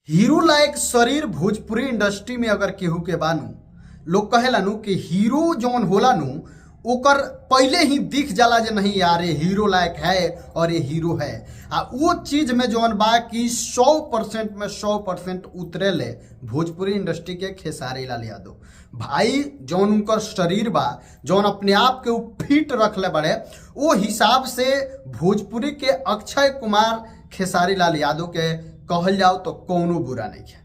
Hero लायक शरीर Bhojpuri industry में अगर केहू के बानू, लोग कहेला नु कि हीरो जौन होला नु ओकर पहले ही दिख जाला जे नहीं यार ये हीरो लायक है और ये हीरो है। वो चीज में जौन बा कि 100% में 100% उतरे ले भोजपुरी इंडस्ट्री के खेसारी लाल यादव भाई। जौन उनकर शरीर बा, जौन अपने आप के फिट रखले बड़े, वो हिसाब से भोजपुरी के अक्षय कुमार खेसारी लाल यादव के कहल जाओ तो कोनो बुरा नहीं है।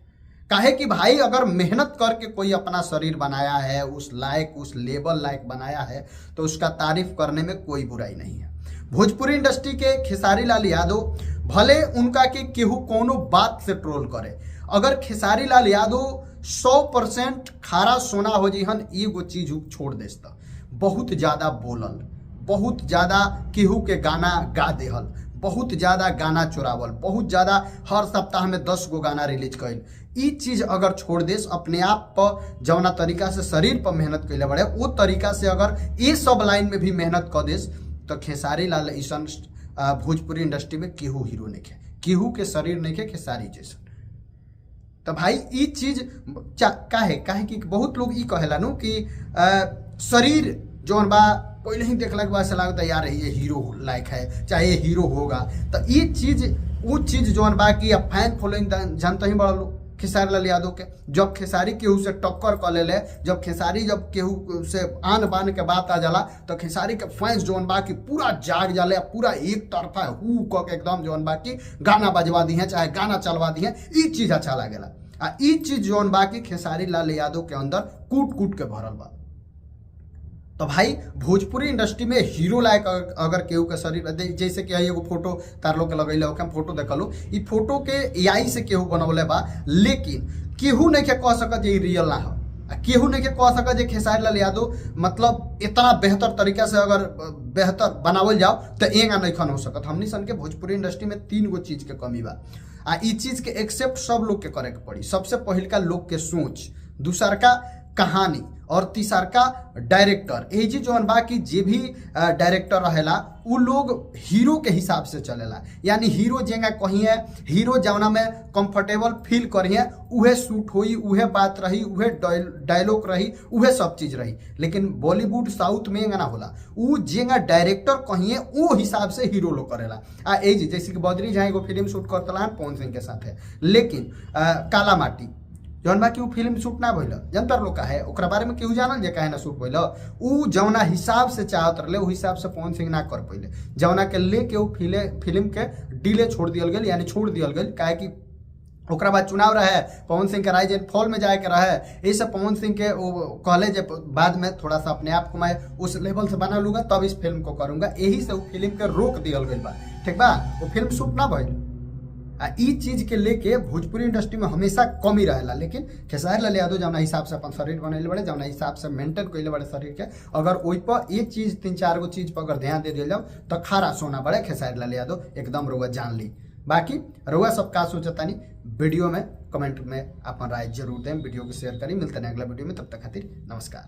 काहे कि भाई अगर मेहनत करके कोई अपना शरीर बनाया है, उस लायक उस लेवल लायक बनाया है, तो उसका तारीफ करने में कोई बुराई नहीं है। भोजपुरी इंडस्ट्री के खेसारी लाल यादव भले उनका कि केहू कोनो बात से ट्रोल करे, अगर खेसारी लाल यादव 100% खारा सोना हो जीहन एगो चीज छोड़ देता, बहुत ज्यादा बोलल, बहुत ज्यादा केहू के गाना गा देहल, बहुत ज्यादा गाना चुरावल, बहुत ज्यादा हर सप्ताह में 10 गो गाना रिलीज कैल, ई चीज अगर छोड़ देस, अपने आप पर जौना तरीका से शरीर पर मेहनत कैले बड़े वो तरीका से अगर ये सब लाइन में भी मेहनत कर देस, तो खेसारी लाल ईसन भोजपुरी इंडस्ट्री में केहू हीरो नहीं है, केहू के शरीर नहीं है खेसारी जैसन। तो भाई ई चीज काहे कि बहुत लोग ई कहेला नु कि शरीर जौन बा पहले ही देखला के बाद से लगता है यार ये हीरो लायक है, चाहे ये हीरो होगा। तो ये चीज वो चीज जौन बा कि फैन फॉलोइंग जानते ही बड़ा लोग खेसारी लाल यादव के। जब खेसारी केहू से टक्कर कर ले, जब खेसारी जब केहू से आन बान के बात आ जाला, तो खेसारी के फैंस जौन बा कि पूरा जाग जाले, पूरा एक तरफा हु क के एकदम जौन बा कि गाना बजवा दी है, चाहे गाना चलवा दी है, ई चीज अच्छा लागेला। ई चीज जौन बा कि खेसारी लाल यादव के अंदर कूट कूट के भरल बा। तो भाई भोजपुरी इंडस्ट्री में हीरो लायक अगर केहू के शरीर, जैसे कि एगो फोटो तार लोग के लगैले हो, फोटो देखलो, ई फोटो के एआई से केहू बनौले बा, लेकिन केहू नहीं के कह सकत ये रियल ना हो, केहू नहीं के कह सकत जे खेसारी लाल यादव मतलब इतना बेहतर तरीका से अगर बेहतर बनावल जाओ तो एंगा नहीं खन हो सकत। हमनी सन के भोजपुरी इंडस्ट्री में 3 गो चीज के कमी बा, ई चीज के एक्सेप्ट सब लोग के करे के पड़ी। सबसे पहिल का लोग के सोच, दूसर का कहानी, और तीसर का डायरेक्टर। ये जी जौन बा कि जे भी डायरेक्टर रहेला उ लोग हीरो के हिसाब से चलेला, यानी हीरो जेंगा कही है, हीरो जौना में कंफर्टेबल फील करिए उहे शूट होई, उहे बात रही, उहे डायलॉग रही, उहे सब चीज रही। लेकिन बॉलीवुड साउथ में ना होला, उ जेंगा डायरेक्टर कहिए वो हिसाब से हीरो लोग करेला। ए जी जैसे कि बद्री जहाँ एगो फिल्म शूट करतला पवन सिंह के साथ है, लेकिन काला माटी जौन बा कि फिल्म शूट ना भइल, जनतर लोग का है ओकरा बारे में केहू जानल जे काहे ना शूट भइल। उ जौना हिसाब से चाहत रहे उ हिसाब से पवन सिंह ना कर पइले, जौना के लेके उ फिल्म के डिले छोड़ दियल गेल, यानी छोड़ दियल गेल। काहे कि ओकरा बाद चुनाव रहे, पवन सिंह के राइज एंड फॉल में जाए के रहे, ऐसे पवन सिंह के कहले जे बाद में थोड़ा सा अपने आप को मैं उस लेवल से बना लूंगा तब इस फिल्म को करूंगा, यही से वो फिल्म के रोक दियल गेल बा, ठीक बा, वो फिल्म शूट ना भइल। ई चीज के लेके भोजपुरी इंडस्ट्री में हमेशा कमी रहेला। लेकिन खेसारी लाल यादव जौना हिसाब से अपन शरीर बनैले बड़े, जौना हिसाब से मेंटेन कैले बड़े शरीर के, अगर ओइ पर एक चीज 3-4 गो चीज पर अगर ध्यान दे दिया जाओ तो खारा सोना बड़े खेसारी लाल यादव एकदम रउआ जान ली। बाकी रउआ सब का सोचतानी वीडियो में कमेंट में अपन राय जरूर दें, वीडियो को शेयर करी। मिलते हैं अगला वीडियो में, तब तक खातिर नमस्कार।